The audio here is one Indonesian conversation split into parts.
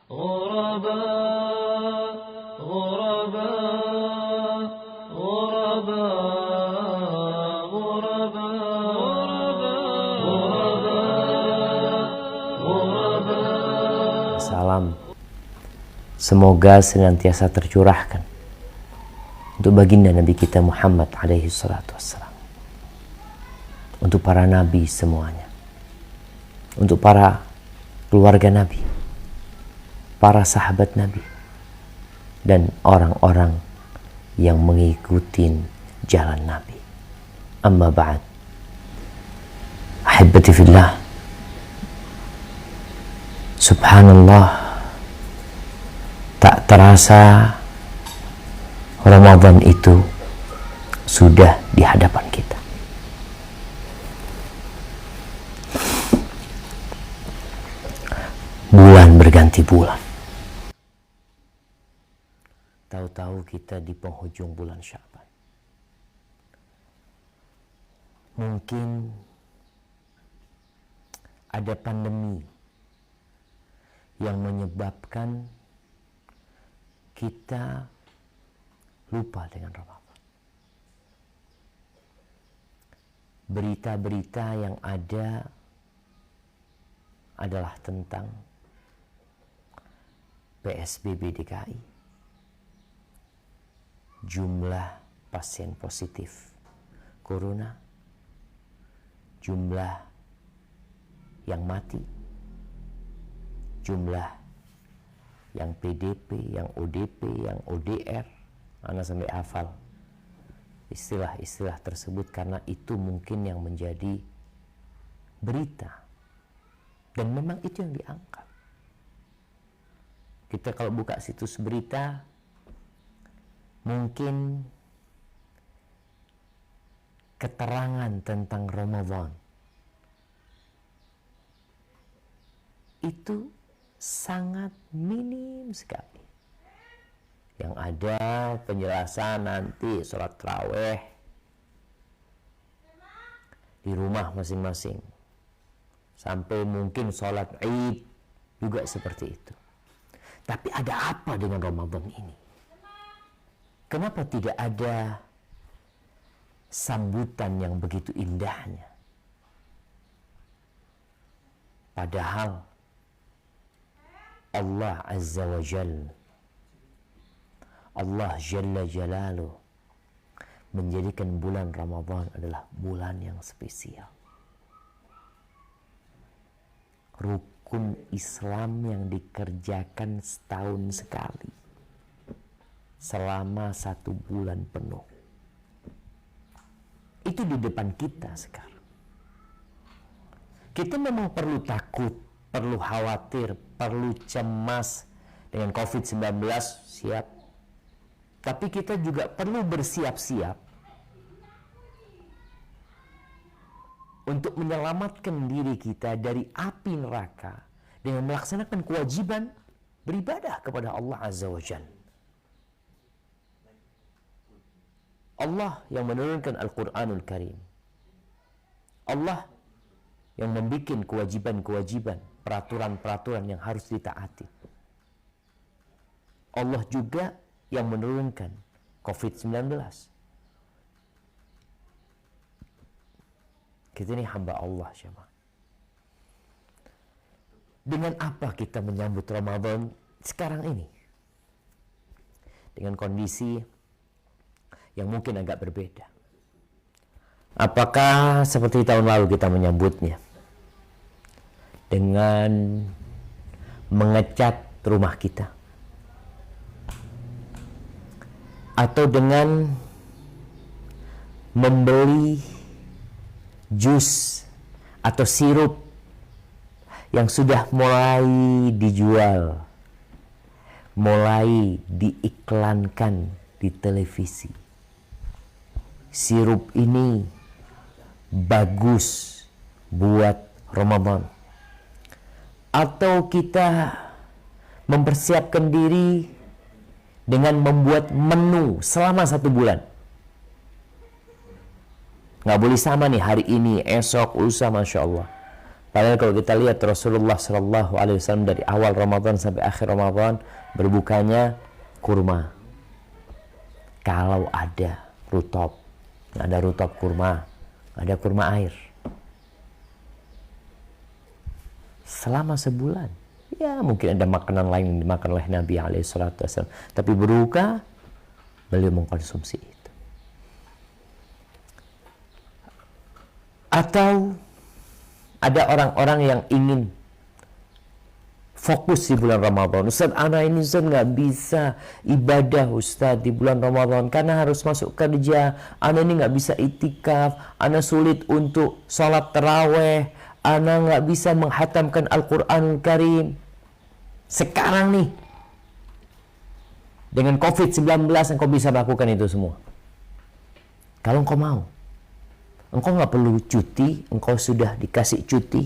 غرباء غرباء غرباء غرباء. Salam semoga senantiasa tercurahkan untuk baginda Nabi kita Muhammad alaihi salatu wassalam, untuk para nabi semuanya, untuk para keluarga Nabi, para sahabat Nabi, dan orang-orang yang mengikuti jalan Nabi. Amma ba'd. Ahibbati fillah, subhanallah, tak terasa Ramadan itu sudah di hadapan kita. Bulan berganti bulan. Tahu-tahu kita di penghujung bulan Sya'ban. Mungkin ada pandemi yang menyebabkan kita lupa dengan Ramadan. Berita-berita yang ada adalah tentang PSBB DKI, jumlah pasien positif corona, jumlah yang mati, jumlah yang PDP, yang ODP, yang ODR. Ana sampai hafal istilah-istilah tersebut karena itu mungkin yang menjadi berita, dan memang itu yang diangkat. Kita kalau buka situs berita, mungkin keterangan tentang Ramadan itu sangat minim sekali. Yang ada penjelasan nanti sholat tarawih di rumah masing-masing, sampai mungkin sholat Id juga seperti itu. Tapi ada apa dengan Ramadan ini? Kenapa tidak ada sambutan yang begitu indahnya? Padahal Allah Azza wa Jalla, Allah Jalla Jalaluh menjadikan bulan Ramadan adalah bulan yang spesial. Rukun Islam yang dikerjakan setahun sekali selama 1 bulan penuh. Itu di depan kita sekarang. Kita memang perlu takut, perlu khawatir, perlu cemas dengan COVID-19, siap. Tapi kita juga perlu bersiap-siap untuk menyelamatkan diri kita dari api neraka dengan melaksanakan kewajiban beribadah kepada Allah Azza wa Jalla. Allah yang menurunkan Al-Quranul Karim. Allah yang membuat kewajiban-kewajiban, peraturan-peraturan yang harus ditaati. Allah juga yang menurunkan COVID-19. Kita ini hamba Allah, syama. Dengan apa kita menyambut Ramadan sekarang ini? Dengan kondisi yang mungkin agak berbeda. Apakah seperti tahun lalu kita menyambutnya dengan mengecat rumah kita, atau dengan membeli jus atau sirup yang sudah mulai dijual, mulai diiklankan di televisi? Sirup ini bagus buat Ramadan. Atau kita mempersiapkan diri dengan membuat menu selama 1 bulan. Nggak boleh sama nih, hari ini, esok, lusa, Masya Allah. Padahal kalau kita lihat Rasulullah Shallallahu Alaihi Wasallam dari awal Ramadan sampai akhir Ramadan berbukanya kurma. Kalau ada rutop, ada rutop kurma, ada kurma air. Selama sebulan, ya mungkin ada makanan lain yang dimakan oleh Nabi Alaihissalam. Tapi berbuka, beliau mengkonsumsi itu. Atau ada orang-orang yang ingin fokus di bulan Ramadan. Ustaz, anak ini Ustaz nggak bisa ibadah Ustaz di bulan Ramadan karena harus masuk kerja. Anak ini nggak bisa itikaf. Anak sulit untuk sholat taraweh. Anak nggak bisa menghatamkan Al-Quran Karim. Sekarang nih, dengan COVID-19 engkau bisa melakukan itu semua. Kalau engkau mau. Engkau nggak perlu cuti, engkau sudah dikasih cuti.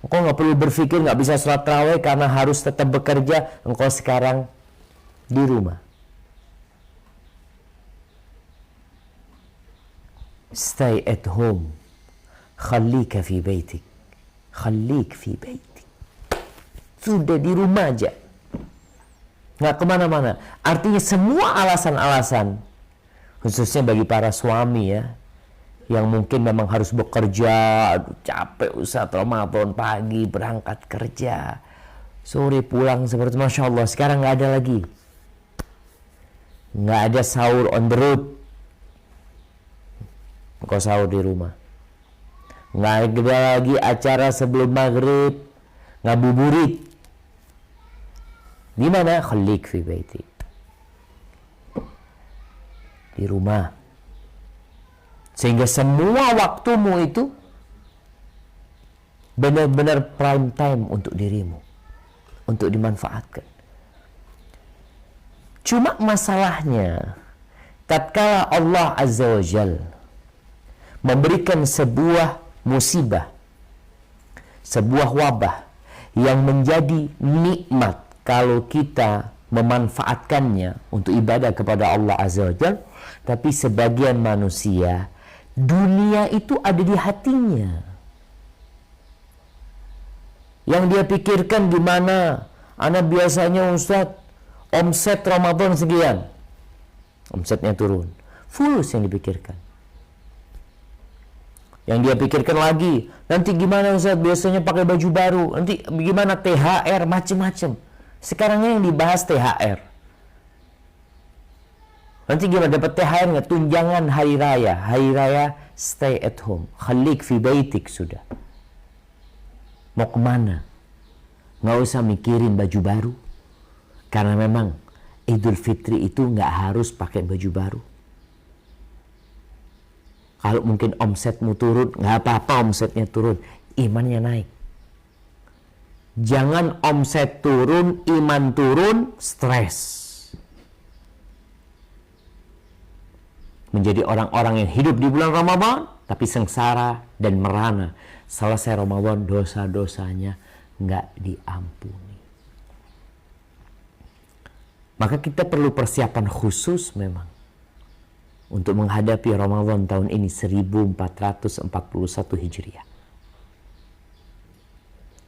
Engkau nggak perlu berpikir nggak bisa sholat tarawih karena harus tetap bekerja. Engkau sekarang di rumah. Stay at home. Khallika fi baitik. Khalik fi baitik. Sudah di rumah aja. Nggak kemana-mana. Artinya semua alasan-alasan, khususnya bagi para suami ya, yang mungkin memang harus bekerja, aduh capek Ustaz, Ramadan pagi berangkat kerja, sore pulang seperti Masya Allah, sekarang nggak ada lagi. Nggak ada sahur on the road. Engkau sahur di rumah. Nggak ada lagi acara sebelum maghrib, ngabuburit. Di mana? Khalik fi baiti. Di rumah. Sehingga semua waktumu itu benar-benar prime time untuk dirimu, untuk dimanfaatkan. Cuma masalahnya, tatkala Allah Azza wa Jal memberikan sebuah musibah, sebuah wabah yang menjadi nikmat kalau kita memanfaatkannya untuk ibadah kepada Allah Azza wa Jal. Tapi sebagian manusia, dunia itu ada di hatinya. Yang dia pikirkan gimana? Anak biasanya Ustaz, omset Ramadan sekian. Omsetnya turun. Fulus yang dipikirkan. Yang dia pikirkan lagi, nanti gimana Ustaz, biasanya pakai baju baru. Nanti gimana THR, macam-macam. Sekarangnya yang dibahas THR. Nanti gimana dapat THR nggak? Tunjangan hari raya. Hari raya stay at home. Khalik fi baitik sudah. Mau kemana? Nggak usah mikirin baju baru. Karena memang Idul Fitri itu nggak harus pakai baju baru. Kalau mungkin omsetmu turun, nggak apa-apa omsetnya turun. Imannya naik. Jangan omset turun, iman turun, stres. Menjadi orang-orang yang hidup di bulan Ramadan, tapi sengsara dan merana. Selesai Ramadan, dosa-dosanya nggak diampuni. Maka kita perlu persiapan khusus memang untuk menghadapi Ramadan tahun ini 1441 Hijriah.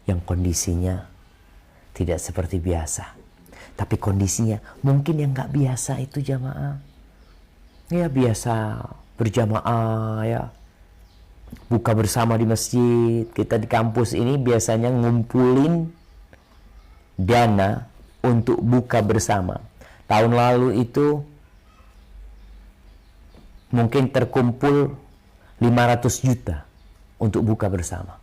Yang kondisinya tidak seperti biasa. Tapi kondisinya mungkin yang nggak biasa itu jamaah. Ya biasa berjamaah ya. Buka bersama di masjid. Kita di kampus ini biasanya ngumpulin dana untuk buka bersama. Tahun lalu itu mungkin terkumpul 500 juta untuk buka bersama.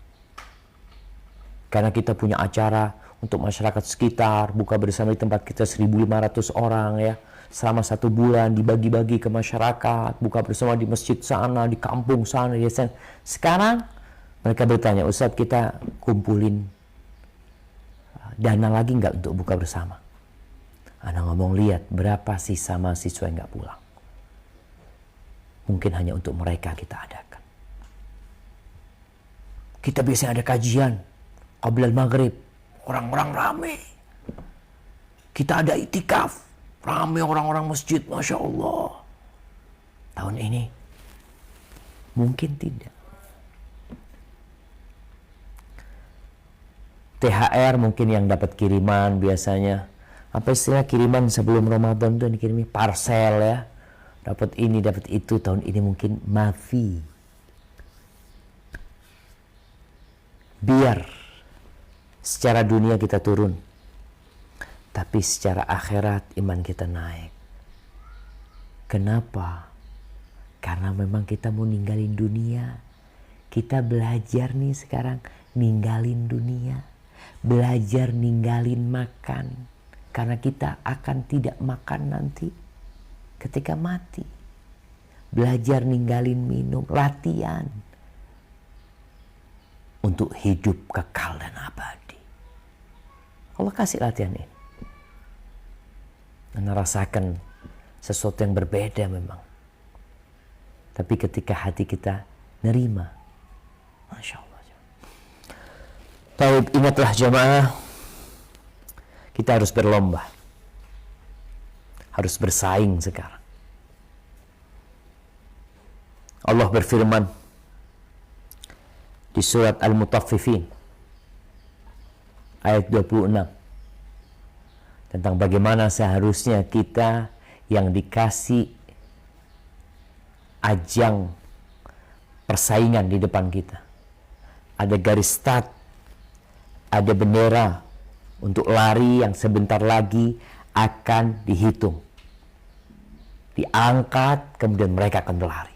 Karena kita punya acara untuk masyarakat sekitar, buka bersama di tempat kita 1.500 orang ya. Selama 1 bulan dibagi-bagi ke masyarakat, buka bersama di masjid sana, di kampung sana, di sana. Sekarang mereka bertanya, Ustaz kita kumpulin dana lagi nggak untuk buka bersama? Anda ngomong, lihat berapa sisa mahasiswa yang nggak pulang. Mungkin hanya untuk mereka kita adakan. Kita biasanya ada kajian qablal maghrib, orang-orang rame. Kita ada itikaf, rame orang-orang masjid, Masya Allah. Tahun ini mungkin tidak. THR mungkin yang dapat kiriman biasanya. Apa istilah kiriman sebelum Ramadan tuh dikirimi parcel ya. Dapat ini, dapat itu. Tahun ini mungkin mafi. Biar secara dunia kita turun, tapi secara akhirat iman kita naik. Kenapa? Karena memang kita mau ninggalin dunia. Kita belajar nih sekarang ninggalin dunia. Belajar ninggalin makan. Karena kita akan tidak makan nanti ketika mati. Belajar ninggalin minum. Latihan untuk hidup kekal dan abadi. Allah kasih latihan ini. Anda rasakan sesuatu yang berbeda memang. Tapi ketika hati kita nerima, Masya Allah. Taib, ingatlah jamaah, kita harus berlomba. Harus bersaing sekarang. Allah berfirman di surat Al-Mutaffifin ayat 26 tentang bagaimana seharusnya kita yang dikasih ajang persaingan di depan kita. Ada garis start, ada bendera untuk lari yang sebentar lagi akan dihitung. Diangkat, kemudian mereka akan berlari.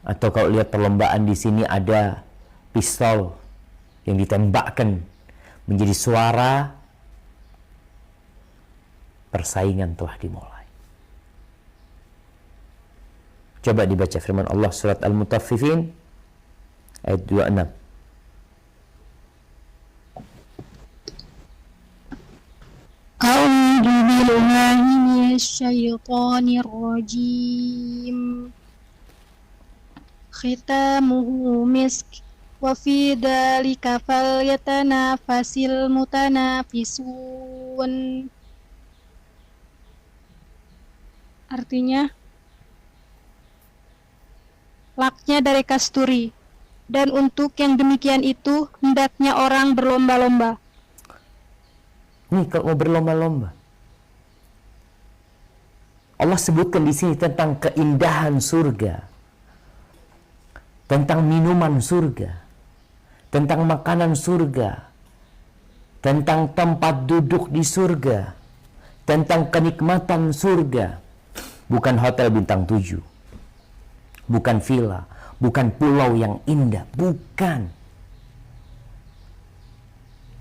Atau kalau lihat perlombaan di sini ada pistol yang ditembakkan menjadi suara, persaingan telah dimulai. Coba dibaca firman Allah surat Al-Mutaffifin ayat 26. A'udzu billahi minasyaitonir rajim. Khitamuhu misk wa fi dzalika falyatanafasil mutanafisun. Artinya, laknya dari kasturi, dan untuk yang demikian itu hendaknya orang berlomba-lomba. Nih kalau mau berlomba-lomba, Allah sebutkan di sini tentang keindahan surga, tentang minuman surga, tentang makanan surga, tentang tempat duduk di surga, tentang kenikmatan surga. Bukan hotel bintang 7, bukan villa, bukan pulau yang indah, bukan.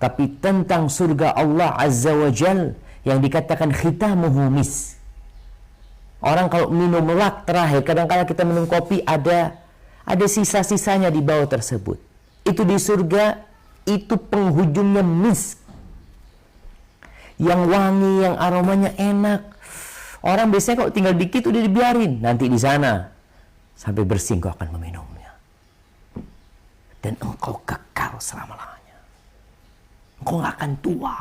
Tapi tentang surga Allah Azza wa Jal yang dikatakan khitamuhu mis. Orang kalau minum lak terakhir, kadang-kadang kita minum kopi ada sisa-sisanya di bawah tersebut. Itu di surga, itu penghujungnya misk. Yang wangi, yang aromanya enak. Orang biasanya kalau tinggal dikit udah dibiarin. Nanti di sana sampai bersih engkau akan meminumnya. Dan engkau kekal selama-lamanya. Engkau gak akan tua.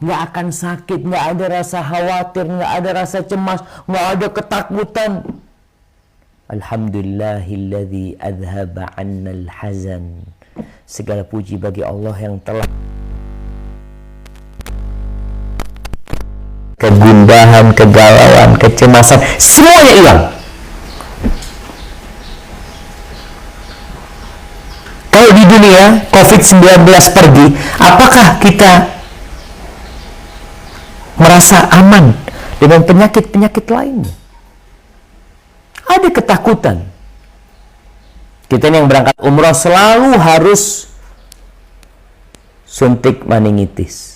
Gak akan sakit, gak ada rasa khawatir, gak ada rasa cemas, gak ada ketakutan. Alhamdulillahilladzi adhaba 'annal hazan. Segala puji bagi Allah yang telah kegundahan, kegalauan, kecemasan, semuanya hilang. Kalau di dunia COVID-19 pergi, apakah kita merasa aman dengan penyakit-penyakit lainnya? Ada ketakutan. Kita yang berangkat umrah selalu harus suntik meningitis.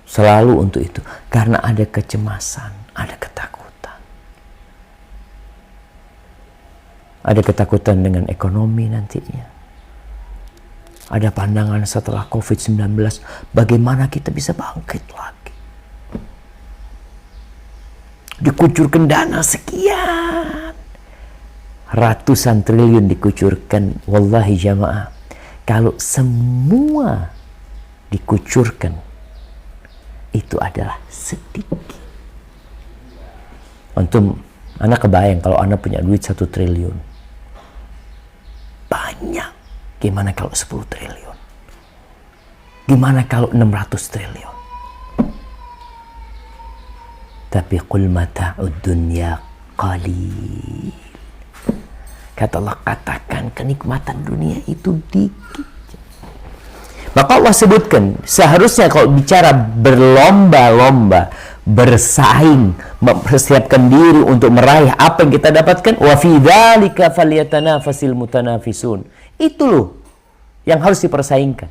Selalu untuk itu. Karena ada kecemasan, ada ketakutan. Ada ketakutan dengan ekonomi nantinya. Ada pandangan setelah COVID-19, bagaimana kita bisa bangkit lagi. Dikucurkan dana sekian. Ratusan triliun dikucurkan. Wallahi jamaah, kalau semua dikucurkan, itu adalah sedikit. Antum, anak kebayang kalau anak punya duit 1 triliun. Banyak. Gimana kalau 10 triliun? Gimana kalau 600 triliun? Tapi qul mata'ud dunya qalil. Kata Allah, katakan kenikmatan dunia itu dikit. Maka Allah sebutkan, seharusnya kalau bicara berlomba-lomba, bersaing, mempersiapkan diri untuk meraih apa yang kita dapatkan, wa fi dzalika falyatanafasil mutanafisun. Itu loh yang harus dipersaingkan.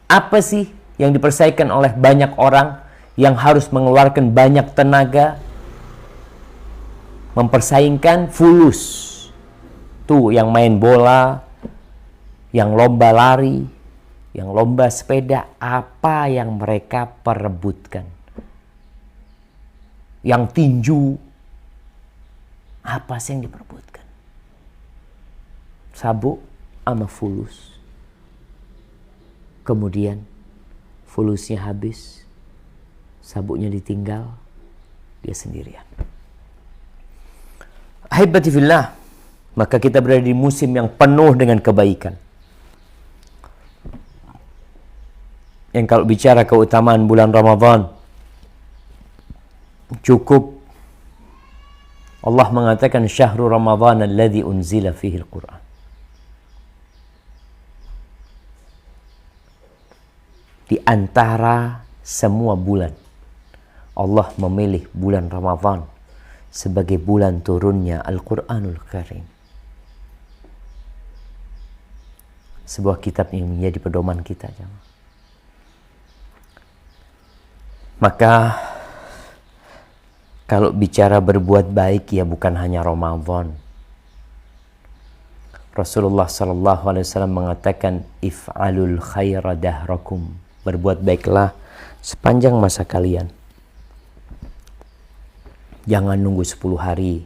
Apa sih yang dipersaingkan oleh banyak orang yang harus mengeluarkan banyak tenaga mempersaingkan fulus? Tuh yang main bola, yang lomba lari, yang lomba sepeda, apa yang mereka perebutkan? Yang tinju, apa sih yang diperebutkan? Sabuk sama fulus. Kemudian fulusnya habis, sabuknya ditinggal, dia sendirian. Ahibati fillah, maka kita berada di musim yang penuh dengan kebaikan. Yang kalau bicara keutamaan bulan Ramadan, cukup Allah mengatakan syahrul Ramadan alladzi unzila fihi al-Quran. Di antara semua bulan, Allah memilih bulan Ramadan sebagai bulan turunnya Al-Quranul Karim. Sebuah kitab yang menjadi pedoman kita. Maka kalau bicara berbuat baik, ya bukan hanya Ramadan. Rasulullah SAW mengatakan, if'alul khaira dahrakum. Berbuat baiklah sepanjang masa kalian. Jangan nunggu 10 hari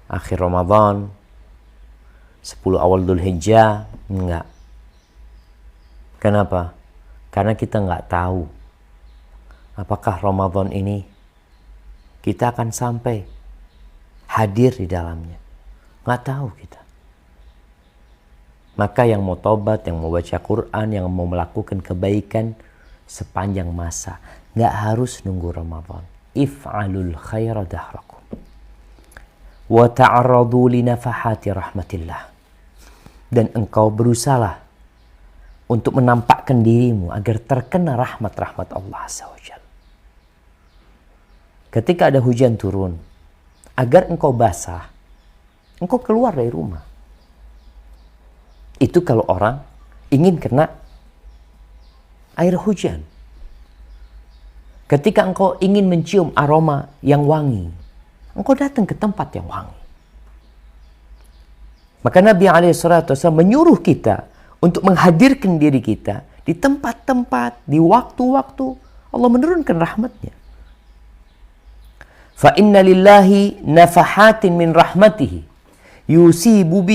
akhir Ramadan, 10 awal Dzulhijjah, enggak. Kenapa? Karena kita enggak tahu apakah Ramadan ini kita akan sampai hadir di dalamnya. Enggak tahu kita. Maka yang mau tobat, yang mau baca Quran, yang mau melakukan kebaikan sepanjang masa, enggak harus nunggu Ramadan. If'alul khaira dahrakum wa ta'arradu li nafahati rahmatillah. Dan engkau berusahalah untuk menampakkan dirimu agar terkena rahmat-rahmat Allah Azza wa Jalla. Ketika ada hujan turun, agar engkau basah, engkau keluar dari rumah. Itu kalau orang ingin kena air hujan. Ketika engkau ingin mencium aroma yang wangi, engkau datang ke tempat yang wangi. Maka Nabi SAW menyuruh kita untuk menghadirkan diri kita di tempat-tempat, di waktu-waktu Allah menurunkan rahmatnya. Fa inna lillahi nafahatin min rahmatihi yusibu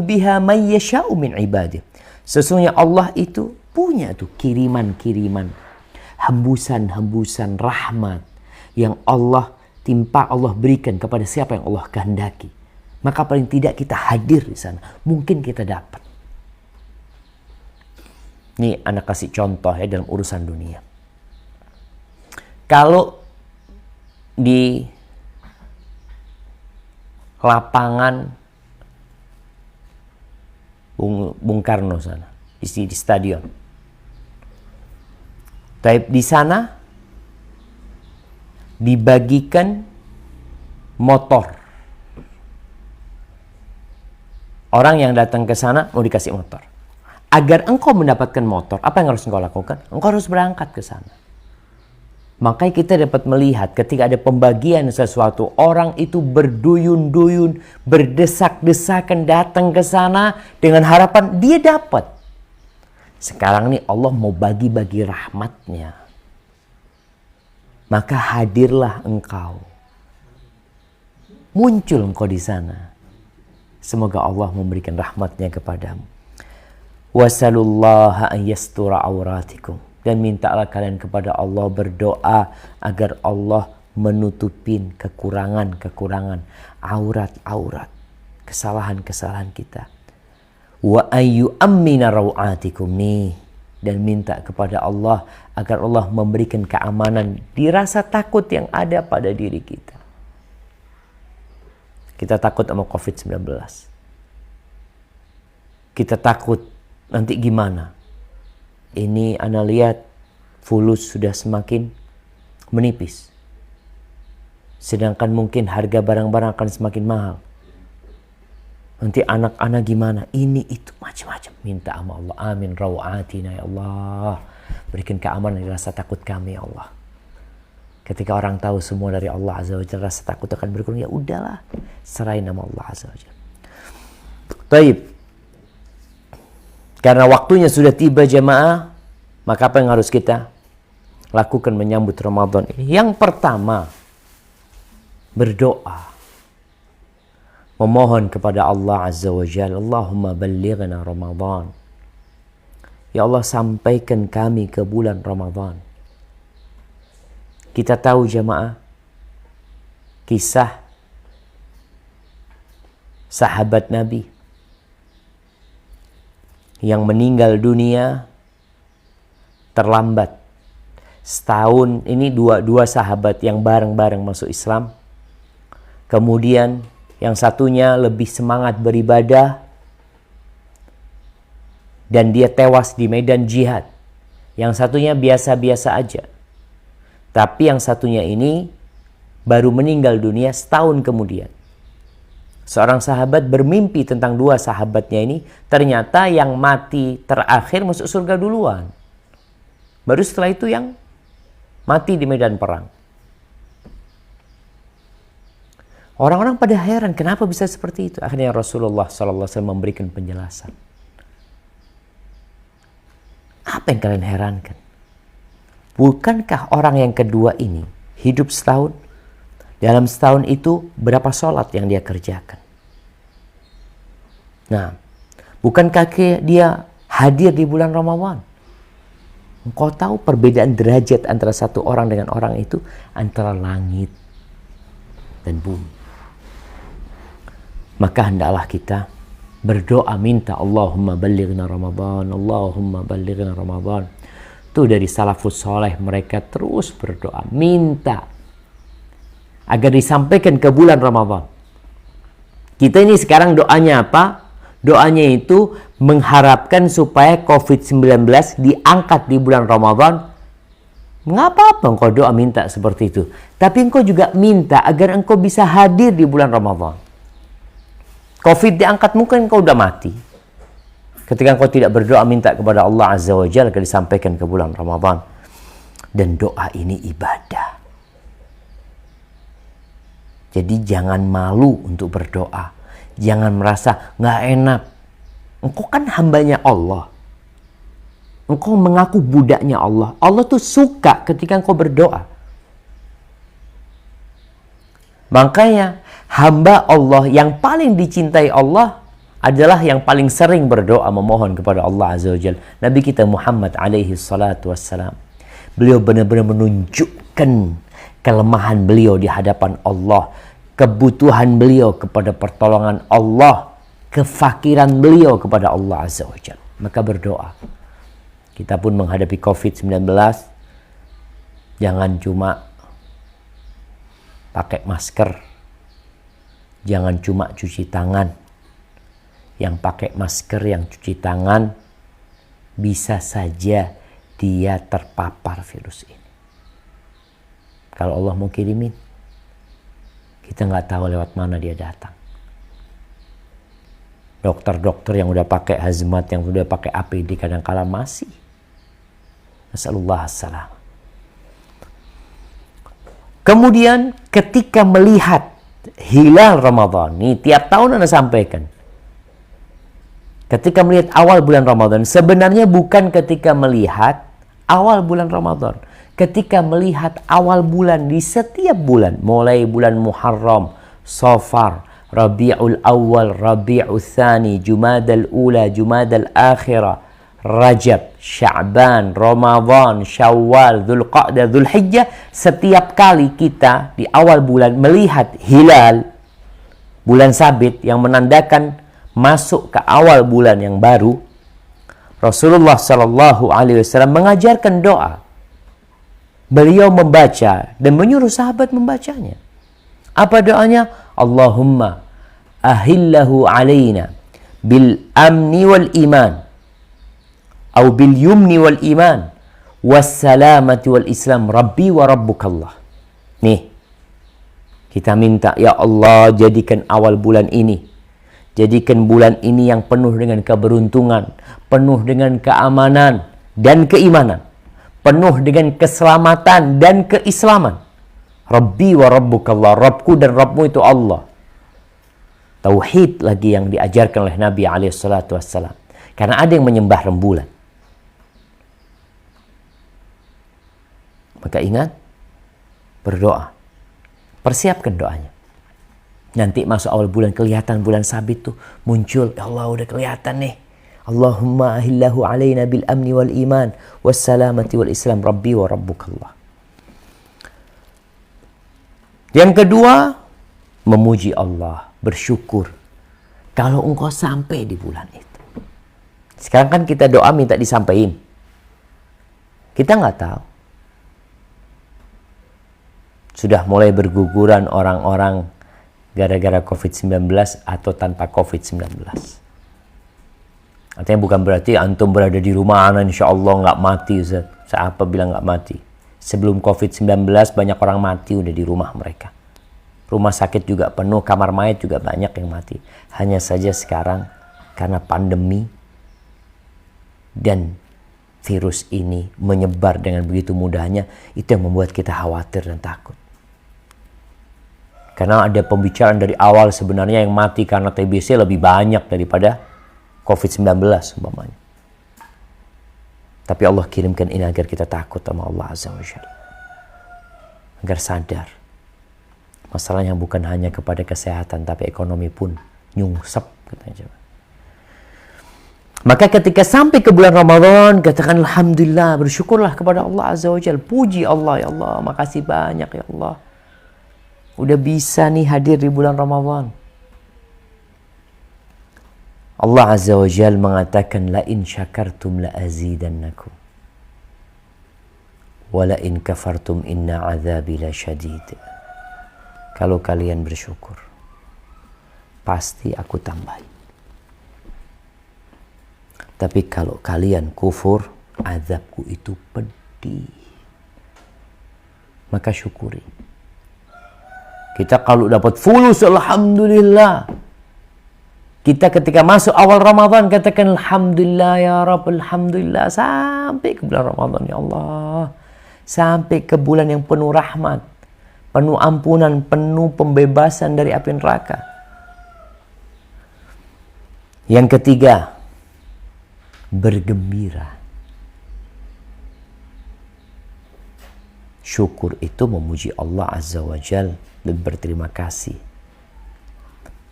biha man yasha'u min ibadihi. Sesungguhnya Allah itu punya tuh kiriman-kiriman, hembusan-hembusan rahmat yang Allah berikan kepada siapa yang Allah kehendaki. Maka paling tidak kita hadir di sana, mungkin kita dapat. Ini anak kasih contoh ya dalam urusan dunia. Kalau di lapangan Bung Karno sana, di stadion. Tapi di sana dibagikan motor. Orang yang datang ke sana mau dikasih motor. Agar engkau mendapatkan motor, apa yang harus engkau lakukan? Engkau harus berangkat ke sana. Makanya kita dapat melihat ketika ada pembagian sesuatu, orang itu berduyun-duyun, berdesak-desakan datang ke sana dengan harapan dia dapat. Sekarang nih Allah mau bagi-bagi rahmatnya. Maka hadirlah engkau. Muncul engkau di sana. Semoga Allah memberikan rahmatnya kepadamu. Wasalullaha an yastura auratikum. Dan mintalah kalian kepada Allah, berdoa agar Allah menutupin kekurangan-kekurangan, aurat-aurat kesalahan-kesalahan kita. Wa ayyu ammina rawatikum nih, dan minta kepada Allah agar Allah memberikan keamanan di rasa takut yang ada pada diri kita. Kita takut sama COVID-19. Kita takut nanti gimana. Ini ana lihat fulus sudah semakin menipis. Sedangkan mungkin harga barang-barang akan semakin mahal. Nanti anak-anak gimana? Ini itu macam-macam. Minta sama Allah. Amin rawatina ya Allah. Berikan keamanan dari rasa takut kami ya Allah. Ketika orang tahu semua dari Allah Azza wa Jalla, rasa takut akan berkurang. Ya udahlah, serahin nama Allah Azza wa Jalla. Baik. Karena waktunya sudah tiba jemaah, maka apa yang harus kita lakukan menyambut Ramadan ini? Yang pertama, berdoa. Memohon kepada Allah Azza wa Jalla, Allahumma ballighna Ramadan. Ya Allah, sampaikan kami ke bulan Ramadan. Kita tahu jemaah, kisah sahabat Nabi yang meninggal dunia terlambat. Setahun ini dua sahabat yang bareng-bareng masuk Islam. Kemudian yang satunya lebih semangat beribadah dan dia tewas di medan jihad. Yang satunya biasa-biasa aja. Tapi yang satunya ini baru meninggal dunia setahun kemudian. Seorang sahabat bermimpi tentang dua sahabatnya ini. Ternyata yang mati terakhir masuk surga duluan. Baru setelah itu yang mati di medan perang. Orang-orang pada heran, kenapa bisa seperti itu? Akhirnya Rasulullah SAW memberikan penjelasan. Apa yang kalian herankan? Bukankah orang yang kedua ini hidup setahun? Dalam setahun itu berapa sholat yang dia kerjakan? Nah, bukankah dia hadir di bulan Ramadan? Engkau tahu perbedaan derajat antara satu orang dengan orang itu? Antara langit dan bumi. Maka hendaklah kita berdoa minta Allahumma ballighna Ramadan, Allahumma ballighna Ramadan. Itu dari salafus soleh, mereka terus berdoa, minta agar disampaikan ke bulan Ramadan. Kita ini sekarang doanya apa? Doanya itu mengharapkan supaya COVID-19 diangkat di bulan Ramadan. Mengapa engkau doa minta seperti itu? Tapi engkau juga minta agar engkau bisa hadir di bulan Ramadan. COVID diangkat, mungkin engkau udah mati. Ketika engkau tidak berdoa minta kepada Allah Azza wa Jalla agar disampaikan ke bulan Ramadan. Dan doa ini ibadah. Jadi jangan malu untuk berdoa. Jangan merasa nggak enak. Engkau kan hambanya Allah. Engkau mengaku budaknya Allah. Allah tuh suka ketika engkau berdoa. Makanya hamba Allah yang paling dicintai Allah adalah yang paling sering berdoa memohon kepada Allah Azza wa Jalla. Nabi kita Muhammad alaihi salatu wassalam. Beliau benar-benar menunjukkan kelemahan beliau di hadapan Allah. Kebutuhan beliau kepada pertolongan Allah. Kefakiran beliau kepada Allah Azza wa Jalla. Maka berdoa. Kita pun menghadapi COVID-19. Jangan cuma pakai masker. Jangan cuma cuci tangan. Yang pakai masker, yang cuci tangan, bisa saja dia terpapar virus ini. Kalau Allah mau kirimin, kita nggak tahu lewat mana dia datang. Dokter-dokter yang udah pakai hazmat, yang udah pakai APD kadang-kala masih. Nasallallahu assalam. Kemudian ketika melihat hilal Ramadan, nih tiap tahun Anda sampaikan. Ketika melihat awal bulan Ramadan, sebenarnya bukan ketika melihat awal bulan Ramadan. Ketika melihat awal bulan di setiap bulan, mulai bulan Muharram, Safar, Rabiul Awal, Rabiul Tsani, Jumadal Ula, Jumadal Akhirah, Rajab, Sya'ban, Ramadan, Syawal, Dzulqa'dah, Dzulhijjah, setiap kali kita di awal bulan melihat hilal, bulan sabit yang menandakan masuk ke awal bulan yang baru, Rasulullah Shallallahu Alaihi Wasallam mengajarkan doa. Beliau membaca dan menyuruh sahabat membacanya. Apa doanya? Allahumma ahillahu alaina bil amni wal iman, atau bil yumni wal iman, wassalamati wal islam, rabbi wa rabbukallah. Nih, kita minta, ya Allah, jadikan awal bulan ini, jadikan bulan ini yang penuh dengan keberuntungan, penuh dengan keamanan dan keimanan, penuh dengan keselamatan dan keislaman. Rabbi wa rabbukallah, Rabbku dan Rabbmu itu Allah. Tauhid lagi yang diajarkan oleh Nabi SAW. Karena ada yang menyembah rembulan. Maka ingat, berdoa. Persiapkan doanya. Nanti masuk awal bulan, kelihatan bulan sabit tuh muncul. Ya Allah, udah kelihatan nih. Allahumma ahillahu alaina bil amni wal iman wassalamati wal islam, rabbi wa rabbukallah. Yang kedua, memuji Allah, bersyukur kalau engkau sampai di bulan itu. Sekarang kan kita doa minta disampaikan. Kita nggak tahu. Sudah mulai berguguran orang-orang gara-gara COVID-19 atau tanpa COVID-19. Artinya bukan berarti antum berada di rumah anak insya Allah nggak mati, Ustaz. Siapa bilang nggak mati? Sebelum COVID-19 banyak orang mati udah di rumah mereka. Rumah sakit juga penuh, kamar mayat juga banyak yang mati. Hanya saja sekarang karena pandemi dan virus ini menyebar dengan begitu mudahnya, itu yang membuat kita khawatir dan takut. Karena ada pembicaraan dari awal sebenarnya yang mati karena TBC lebih banyak daripada COVID-19 umpamanya. Tapi Allah kirimkan ini agar kita takut sama Allah Azza wa Jalla. Agar sadar. Masalahnya bukan hanya kepada kesehatan, tapi ekonomi pun nyungsep. Katanya. Maka ketika sampai ke bulan Ramadan, katakan Alhamdulillah, bersyukurlah kepada Allah Azza wa Jalla. Puji Allah, ya Allah, makasih banyak ya Allah. Udah bisa nih hadir di bulan Ramadan. Allah Azza wa Jalla mengatakan, la in syakartum la azidannakum wa la in kafartum inna azabi la syadid. Kalau kalian bersyukur, pasti aku tambahin. Tapi kalau kalian kufur, azabku itu pedih. Maka syukuri. Kita kalau dapat fulus, alhamdulillah. Kita ketika masuk awal Ramadan katakan Alhamdulillah ya Rabb, Alhamdulillah, sampai ke bulan Ramadan ya Allah. Sampai ke bulan yang penuh rahmat, penuh ampunan, penuh pembebasan dari api neraka. Yang ketiga, bergembira. Syukur itu memuji Allah Azza wa Jalla dan berterima kasih.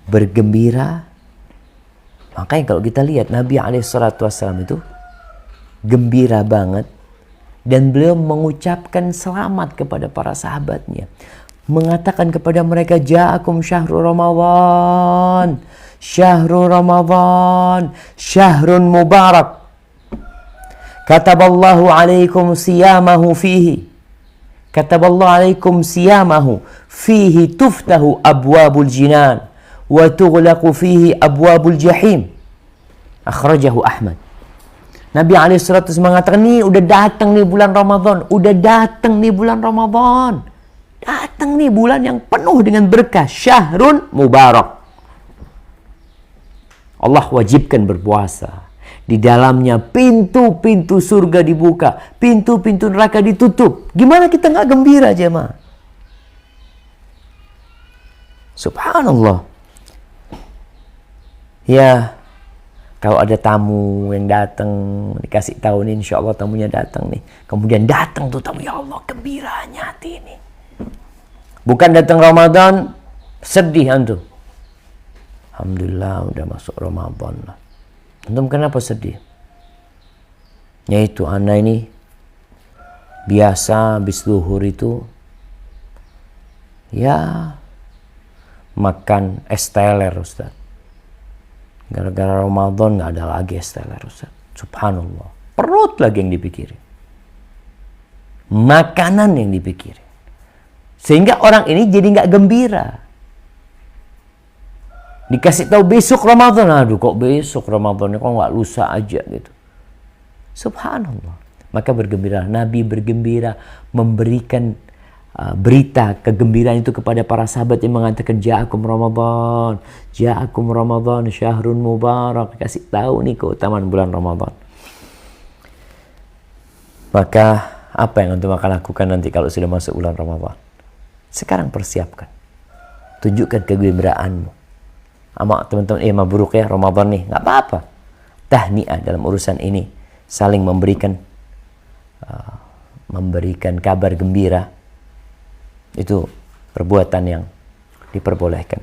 Bergembira. Makanya kalau kita lihat Nabi SAW itu gembira banget. Dan beliau mengucapkan selamat kepada para sahabatnya. Mengatakan kepada mereka, Ja'akum syahrul Ramadan. Syahrul Ramadan. Syahrun mubarak. Kataballahu alaikum siyamahu fihi. Kataballahu alaikum siyamahu. Fihi tuftahu abwabul jinan. Wa tughlaqu fihi abwabul jahim. Akhrajahu Ahmad. Nabi SAW mengatakan, nih udah datang nih bulan Ramadan. Udah datang nih bulan Ramadan. Datang nih bulan yang penuh dengan berkah. Syahrun mubarak. Allah wajibkan berpuasa. Di dalamnya pintu-pintu surga dibuka. Pintu-pintu neraka ditutup. Gimana kita nggak gembira, jemaah? Subhanallah. Ya, kalau ada tamu yang datang, dikasih tahu nih, insya Allah tamunya datang nih. Kemudian datang tuh tamu, ya Allah, gembiranya hati ini. Bukan datang Ramadan, sedih antum. Alhamdulillah udah masuk Ramadan lah. Antum kenapa sedih? Yaitu anak ini biasa habis zuhur itu, ya makan es teler, Ustaz. Gara-gara Ramadan nggak ada lagi es teler, Ustaz. Subhanallah. Perut lagi yang dipikirin. Makanan yang dipikirin. Sehingga orang ini jadi nggak gembira. Dikasih tahu besok Ramadan, aduh kok besok Ramadan, kok nggak lusa aja gitu. Subhanallah. Maka bergembira. Nabi bergembira memberikan berita kegembiraan itu kepada para sahabat yang mengatakan ja'akum Ramadan, syahrun mubarak. Kasih tahu nih keutamaan bulan Ramadan. Maka apa yang antum akan lakukan nanti kalau sudah masuk bulan Ramadan? Sekarang persiapkan. Tunjukkan kegembiraanmu. Sama teman-teman, mabruk ya Ramadan nih, nggak apa-apa. Tahniah dalam urusan ini, saling memberikan kabar gembira, itu perbuatan yang diperbolehkan.